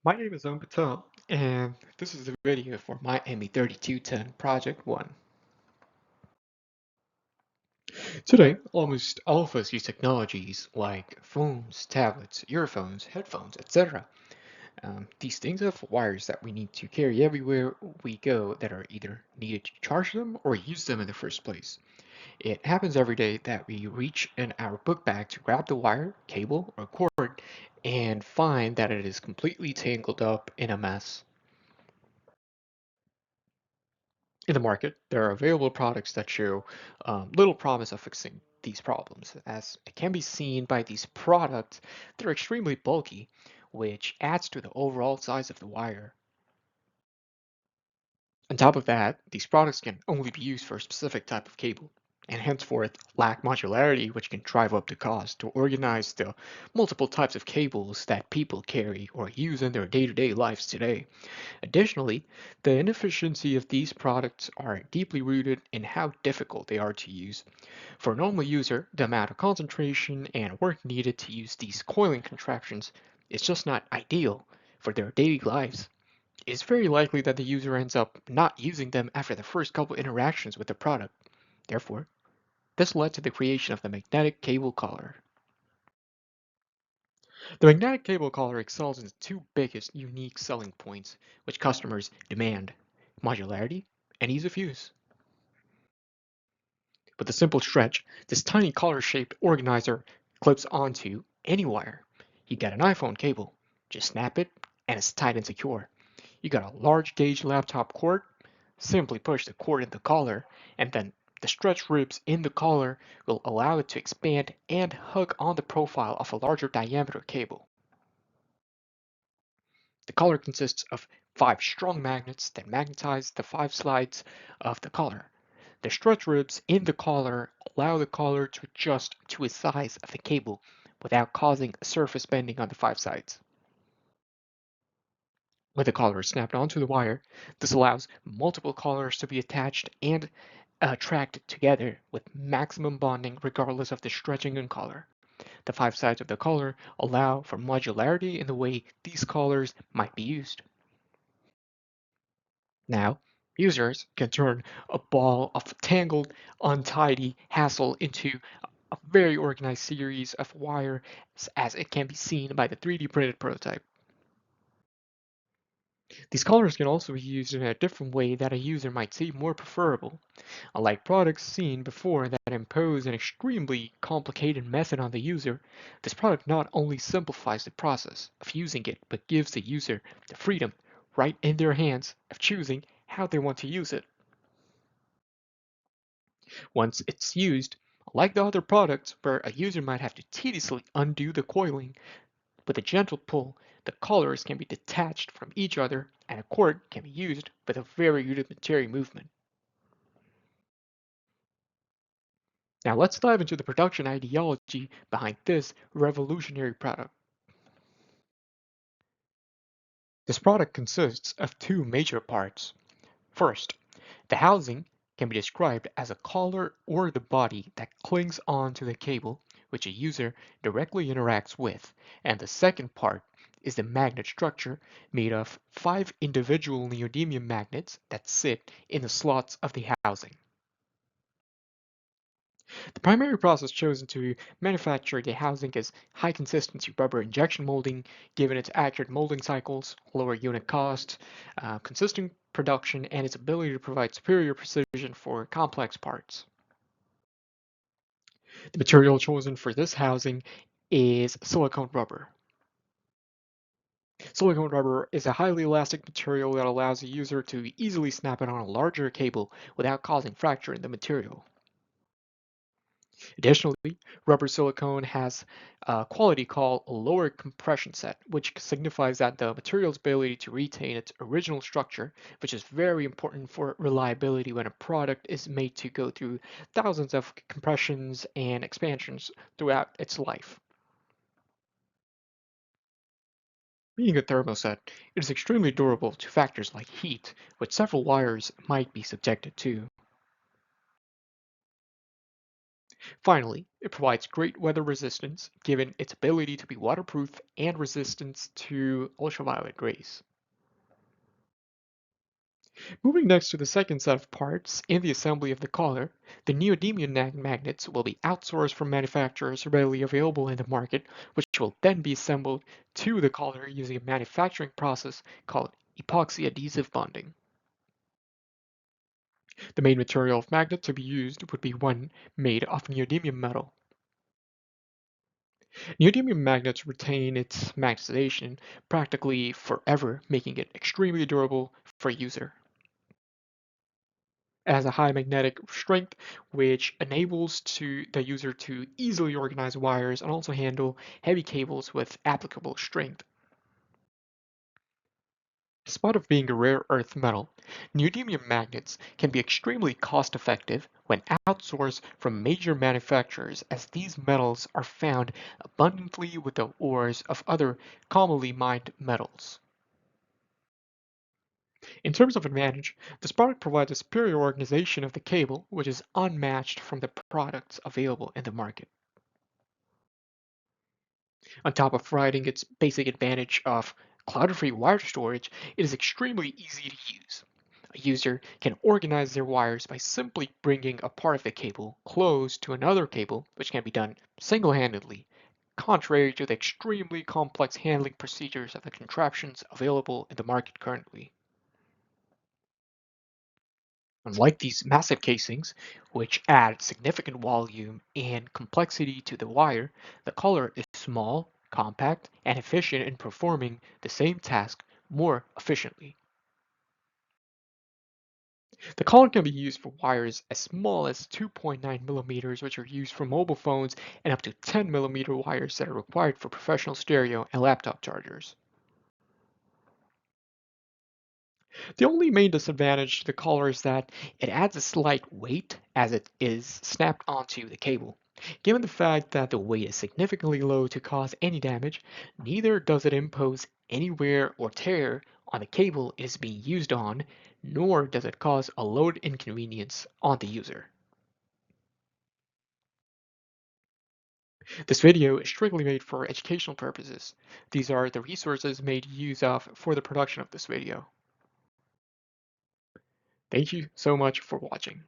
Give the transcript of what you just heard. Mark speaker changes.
Speaker 1: My name is Patel, and this is a video for my ME3210 Project 1. Today, almost all of us use technologies like phones, tablets, earphones, headphones, etc. These things have wires that we need to carry everywhere we go that are either needed to charge them or use them in the first place. It happens every day that we reach in our book bag to grab the wire, cable, or cord and find that it is completely tangled up in a mess. In the market, there are available products that show little promise of fixing these problems, as it can be seen by these products. They're extremely bulky, which adds to the overall size of the wire. On top of that, these products can only be used for a specific type of cable, and henceforth lack modularity, which can drive up the cost to organize the multiple types of cables that people carry or use in their day-to-day lives today. Additionally, the inefficiency of these products are deeply rooted in how difficult they are to use. For a normal user, the amount of concentration and work needed to use these coiling contraptions is just not ideal for their daily lives. It's very likely that the user ends up not using them after the first couple interactions with the product. Therefore, this led to the creation of the magnetic cable collar. The magnetic cable collar excels in the two biggest unique selling points which customers demand: modularity and ease of use. With a simple stretch, this tiny collar-shaped organizer clips onto any wire. You got an iPhone cable, just snap it and it's tight and secure. You got a large gauge laptop cord, simply push the cord in the collar and then the stretch ribs in the collar will allow it to expand and hug on the profile of a larger diameter cable. The collar consists of 5 strong magnets that magnetize the 5 sides of the collar. The stretch ribs in the collar allow the collar to adjust to the size of the cable without causing surface bending on the 5 sides. When the collar is snapped onto the wire, this allows multiple collars to be attached and tracked together with maximum bonding regardless of the stretching and collar. The 5 sides of the collar allow for modularity in the way these collars might be used. Now, users can turn a ball of tangled, untidy hassle into a very organized series of wires as it can be seen by the 3D printed prototype. These colors can also be used in a different way that a user might see more preferable. Unlike products seen before that impose an extremely complicated method on the user, this product not only simplifies the process of using it, but gives the user the freedom right in their hands of choosing how they want to use it. Once it's used, like the other products where a user might have to tediously undo the coiling, with a gentle pull, the collars can be detached from each other and a cord can be used with a very rudimentary movement. Now let's dive into the production ideology behind this revolutionary product. This product consists of two major parts. First, the housing can be described as a collar or the body that clings onto the cable which a user directly interacts with, and the second part is the magnet structure made of 5 individual neodymium magnets that sit in the slots of the housing. The primary process chosen to manufacture the housing is high consistency rubber injection molding, given its accurate molding cycles, lower unit cost, consistent production, and its ability to provide superior precision for complex parts. The material chosen for this housing is silicone rubber. Silicone rubber is a highly elastic material that allows a user to easily snap it on a larger cable without causing fracture in the material. Additionally, rubber silicone has a quality called a lower compression set, which signifies that the material's ability to retain its original structure, which is very important for reliability when a product is made to go through thousands of compressions and expansions throughout its life. Being a thermoset, it is extremely durable to factors like heat, which several wires might be subjected to. Finally, it provides great weather resistance given its ability to be waterproof and resistance to ultraviolet rays. Moving next to the second set of parts in the assembly of the collar, the neodymium magnets will be outsourced from manufacturers readily available in the market, which will then be assembled to the collar using a manufacturing process called epoxy adhesive bonding. The main material of magnet to be used would be one made of neodymium metal. Neodymium magnets retain its magnetization practically forever, making it extremely durable for a user. It has a high magnetic strength, which enables the user to easily organize wires and also handle heavy cables with applicable strength. Despite of being a rare earth metal, neodymium magnets can be extremely cost-effective when outsourced from major manufacturers as these metals are found abundantly with the ores of other commonly mined metals. In terms of advantage, this product provides a superior organization of the cable, which is unmatched from the products available in the market. On top of providing its basic advantage of clutter-free wire storage, it is extremely easy to use. A user can organize their wires by simply bringing a part of the cable close to another cable, which can be done single-handedly, contrary to the extremely complex handling procedures of the contraptions available in the market currently. Unlike these massive casings, which add significant volume and complexity to the wire, the collar is small, compact, and efficient in performing the same task more efficiently. The collar can be used for wires as small as 2.9 millimeters, which are used for mobile phones, and up to 10 millimeter wires that are required for professional stereo and laptop chargers. The only main disadvantage to the collar is that it adds a slight weight as it is snapped onto the cable. Given the fact that the weight is significantly low to cause any damage, neither does it impose any wear or tear on the cable it is being used on, nor does it cause a load inconvenience on the user. This video is strictly made for educational purposes. These are the resources made use of for the production of this video. Thank you so much for watching.